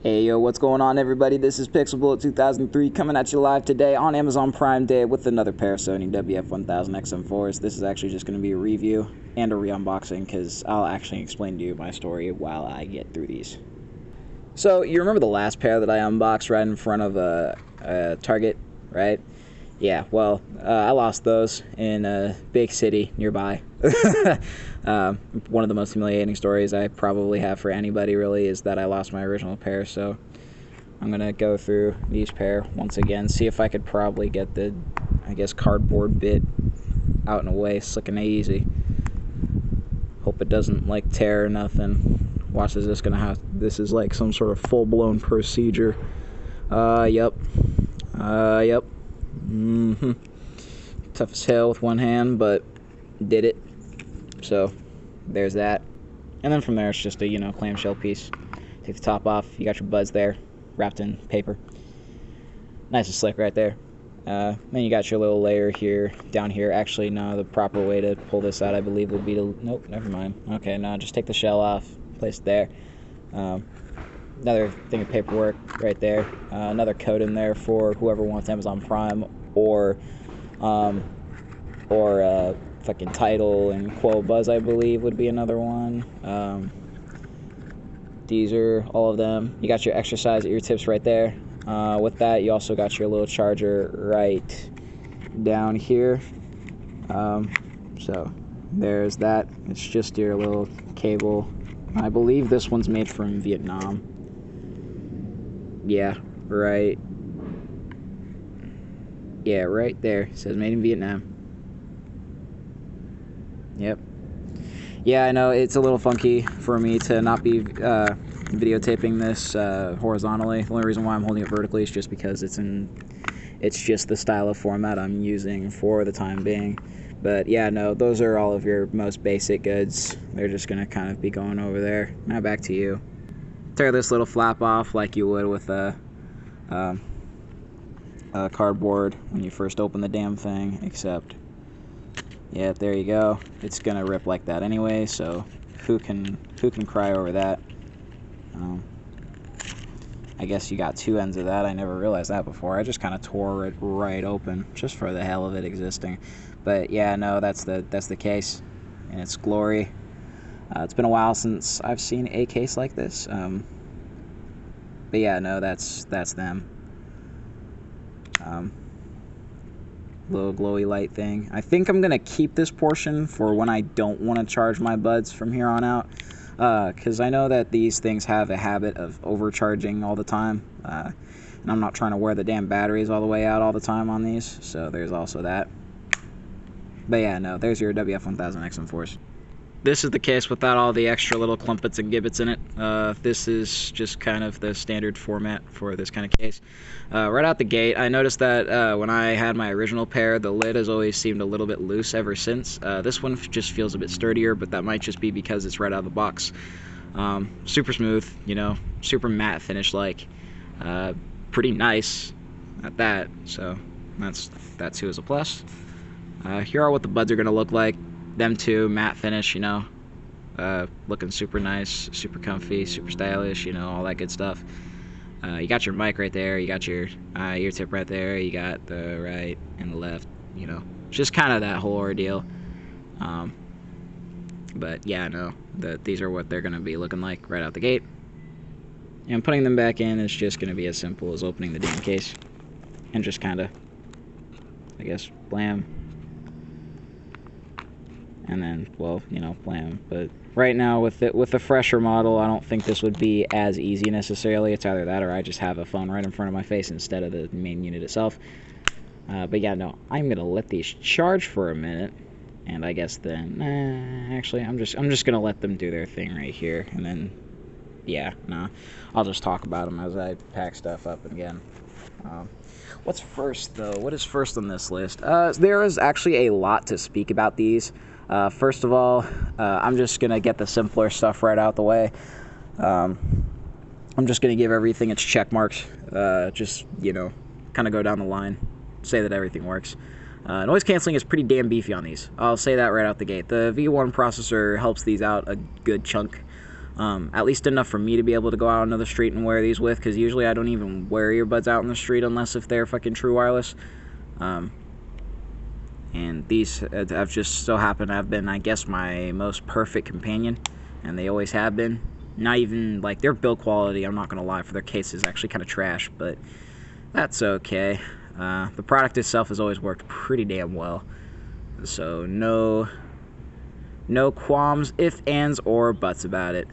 Hey yo, what's going on everybody? This is Pixel Bullet 2003 coming at you live today on Amazon Prime Day with another pair of Sony WF 1000 XM4s. This is actually just going to be a review and a re-unboxing because I'll actually explain to you my story while I get through these. So, you remember the last pair that I unboxed right in front of a Target, right? Yeah, well, I lost those in a big city nearby. One of the most humiliating stories I probably have for anybody, really, is that I lost my original pair, so I'm going to go through these pair once again, see if I could probably get the, I guess, cardboard bit out and away, slick and easy. Hope it doesn't, like, tear or nothing. Watch this, this is like some sort of full-blown procedure. Yep. Tough as hell with one hand, but did it. So there's that. And then from there it's just a clamshell piece. Take the top off. You got your buds there, wrapped in paper. Nice and slick right there. Then you got your little layer here, down here. Actually, no, the proper way to pull this out, I believe, would be to... Nope, never mind. Okay, no, just take the shell off, place it there. Another thing of paperwork right there. Another code in there for whoever wants Amazon Prime or fucking Title and Quo Buzz, I believe, would be another one. These are all of them. You got your extra size ear tips right there. With that, you also got your little charger right down here. So there's that. It's just your little cable. I believe this one's made from Vietnam. Yeah, right. Yeah, right there. It says made in Vietnam. Yep. Yeah, I know it's a little funky for me to not be videotaping this horizontally. The only reason why I'm holding it vertically is just because it's just the style of format I'm using for the time being. But yeah, no, those are all of your most basic goods. They're just gonna kind of be going over there. Now back to you. Tear this little flap off like you would with a cardboard when you first open the damn thing, except, yeah, there you go. It's gonna rip like that anyway, so who can cry over that? I guess you got two ends of that. I never realized that before. I just kind of tore it right open just for the hell of it existing. But yeah, no, that's the case in its glory. It's been a while since I've seen a case like this. But yeah, no, that's them. Little glowy light thing. I think I'm gonna keep this portion for when I don't want to charge my buds from here on out, because I know that these things have a habit of overcharging all the time, and I'm not trying to wear the damn batteries all the way out all the time on these, so there's also that. But yeah, no, there's your WF 1000 XM4s. This is the case without all the extra little clumpets and gibbets in it. This is just kind of the standard format for this kind of case. Right out the gate, I noticed that when I had my original pair, the lid has always seemed a little bit loose ever since. This one just feels a bit sturdier, but that might just be because it's right out of the box. Super smooth, super matte finish like. Pretty nice at that, so that too is a plus. Here are what the buds are going to look like. Them too, matte finish, looking super nice, super comfy, super stylish, all that good stuff. You got your mic right there, you got your ear tip right there, you got the right and the left, just kind of that whole ordeal. But yeah, no, these are what they're going to be looking like right out the gate. And putting them back in is just going to be as simple as opening the damn case and just kind of, I guess, blam. And then, well, blam. But right now, with the fresher model, I don't think this would be as easy necessarily. It's either that or I just have a phone right in front of my face instead of the main unit itself. But yeah, no, I'm gonna let these charge for a minute, and I guess then, actually, I'm just gonna let them do their thing right here, and then, yeah, no, I'll just talk about them as I pack stuff up again. What's first, though? What is first on this list? There is actually a lot to speak about these. First of all, I'm just going to get the simpler stuff right out the way. I'm just going to give everything its check marks. Just, kind of go down the line, say that everything works. Noise canceling is pretty damn beefy on these. I'll say that right out the gate. The V1 processor helps these out a good chunk. At least enough for me to be able to go out onto the street and wear these with, because usually I don't even wear earbuds out in the street unless if they're fucking true wireless. And these have just so happened to have been, I guess, my most perfect companion, and they always have been. Not even, like, their build quality, I'm not gonna lie, for their case is actually kind of trash, but that's okay. The product itself has always worked pretty damn well, so no qualms, ifs, ands, or buts about it.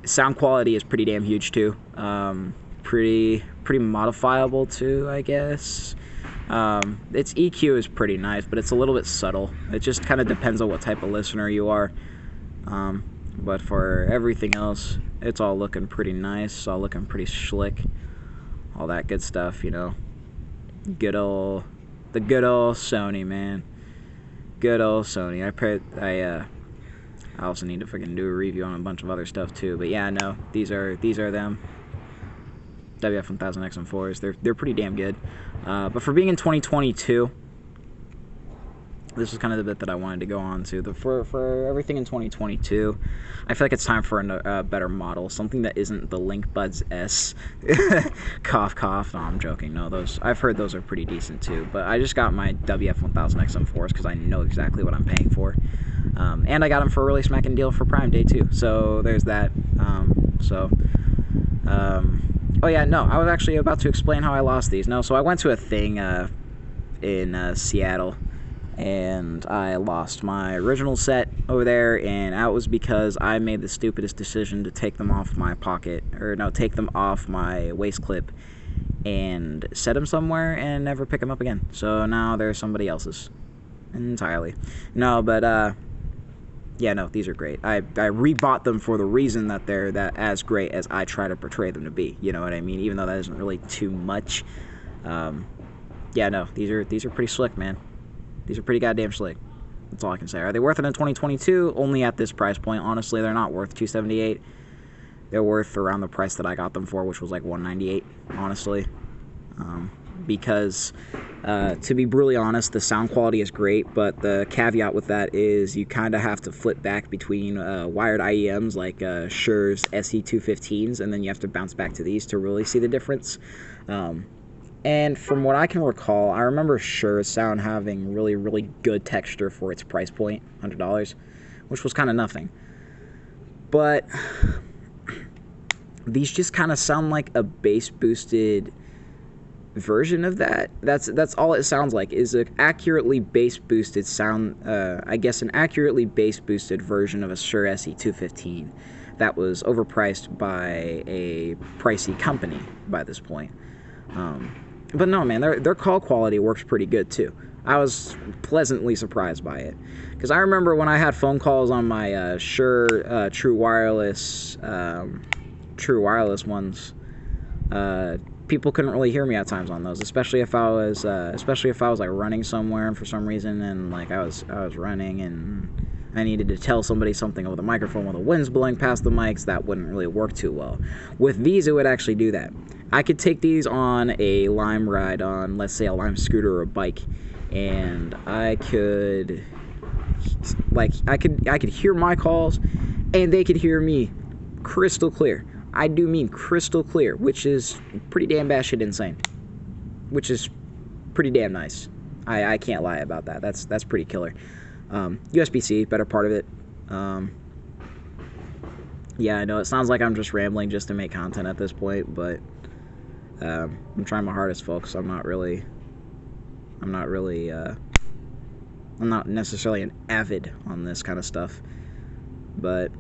Sound quality is pretty damn huge too. Pretty modifiable too, I guess. Its EQ is pretty nice, but it's a little bit subtle. It just kind of depends on what type of listener you are. But for everything else, it's all looking pretty nice, all looking pretty slick, all that good stuff, you know. The good old Sony, man. Good old Sony. I also need to freaking do a review on a bunch of other stuff too. But yeah, no, these are them. WF 1000 XM4s. They're pretty damn good. But for being in 2022, this is kind of the bit that I wanted to go on to. For everything in 2022, I feel like it's time for a better model, something that isn't the Link Buds S. Cough, cough. No, I'm joking. No, I've heard those are pretty decent too. But I just got my WF 1000 XM4s because I know exactly what I'm paying for, and I got them for a really smacking deal for Prime Day too. So there's that. Oh yeah, no, I was actually about to explain how I lost these. No, so I went to a thing in Seattle, and I lost my original set over there, and that was because I made the stupidest decision to take them off my pocket, or no, take them off my waist clip and set them somewhere and never pick them up again. So now they're somebody else's entirely. No, but yeah, no, these are great. I rebought them for the reason that they're as great as I try to portray them to be. You know what I mean? Even though that isn't really too much. Yeah, no, these are pretty slick, man. These are pretty goddamn slick. That's all I can say. Are they worth it in 2022? Only at this price point. Honestly, they're not worth $278. They're worth around the price that I got them for, which was like $198. Honestly, because to be brutally honest, the sound quality is great, but the caveat with that is you kind of have to flip back between wired IEMs like Shure's SE215s, and then you have to bounce back to these to really see the difference. And from what I can recall, I remember Shure's sound having really, really good texture for its price point, $100, which was kind of nothing. But these just kind of sound like a bass boosted version of that. That's all it sounds like, is an accurately bass boosted sound, I guess an accurately bass boosted version of a Shure SE215 that was overpriced by a pricey company by this point. But no, man, their call quality works pretty good too. I was pleasantly surprised by it, because I remember when I had phone calls on my Shure True Wireless ones, people couldn't really hear me at times on those, especially if I was like running somewhere and for some reason, and like I was running and I needed to tell somebody something over the microphone while the wind's blowing past the mics. That wouldn't really work too well. With these, it would actually do that. I could take these on a Lime ride on, let's say, a Lime scooter or a bike, and I could hear my calls and they could hear me crystal clear. I do mean crystal clear, which is pretty damn batshit insane, which is pretty damn nice. I can't lie about that. That's pretty killer. USB-C, better part of it. Yeah, I know it sounds like I'm just rambling just to make content at this point, but I'm trying my hardest, folks. I'm not necessarily an avid on this kind of stuff, but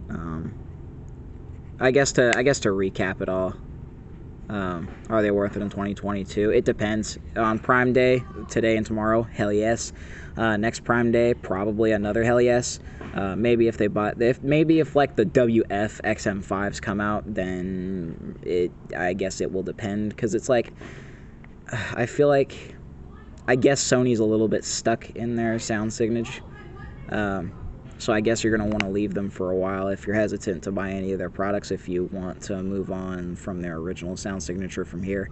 I guess to recap it all, are they worth it in 2022? It depends. On Prime Day, today and tomorrow, hell yes. Next Prime Day, probably another hell yes. Maybe if like the WF XM5s come out, then I guess it will depend, because it's like, I feel like, I guess Sony's a little bit stuck in their sound signature. So I guess you're going to want to leave them for a while if you're hesitant to buy any of their products, if you want to move on from their original sound signature from here.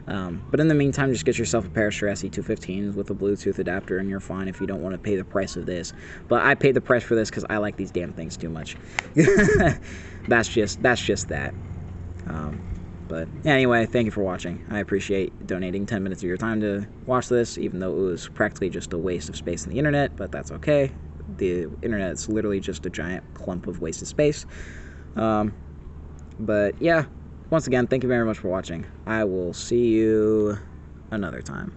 But in the meantime, just get yourself a pair of Shure SE215s with a Bluetooth adapter, and you're fine if you don't want to pay the price of this. But I paid the price for this because I like these damn things too much. That's just that. But anyway, thank you for watching. I appreciate donating 10 minutes of your time to watch this, even though it was practically just a waste of space on the internet, but that's okay. The internet is literally just a giant clump of wasted space. But yeah, once again, thank you very much for watching. I will see you another time.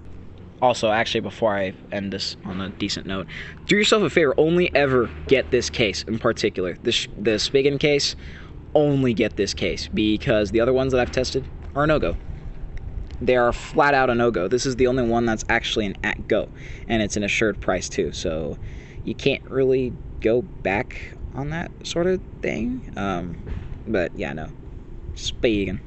Also, actually, before I end this on a decent note, do yourself a favor, only ever get this case in particular. The Spigen case, only get this case, because the other ones that I've tested are a no-go. They are flat out a no-go. This is the only one that's actually an at-go, and it's an assured price too, so you can't really go back on that sort of thing. But yeah, no. Spigen.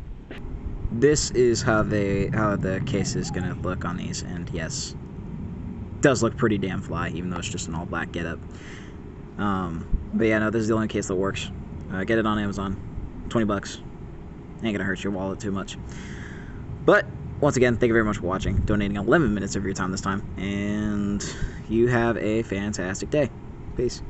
This is how the case is gonna look on these, and yes, it does look pretty damn fly, even though it's just an all black getup. But yeah, no, this is the only case that works. Get it on Amazon, 20 bucks. Ain't gonna hurt your wallet too much. But once again, thank you very much for watching, donating 11 minutes of your time this time, and you have a fantastic day. Peace.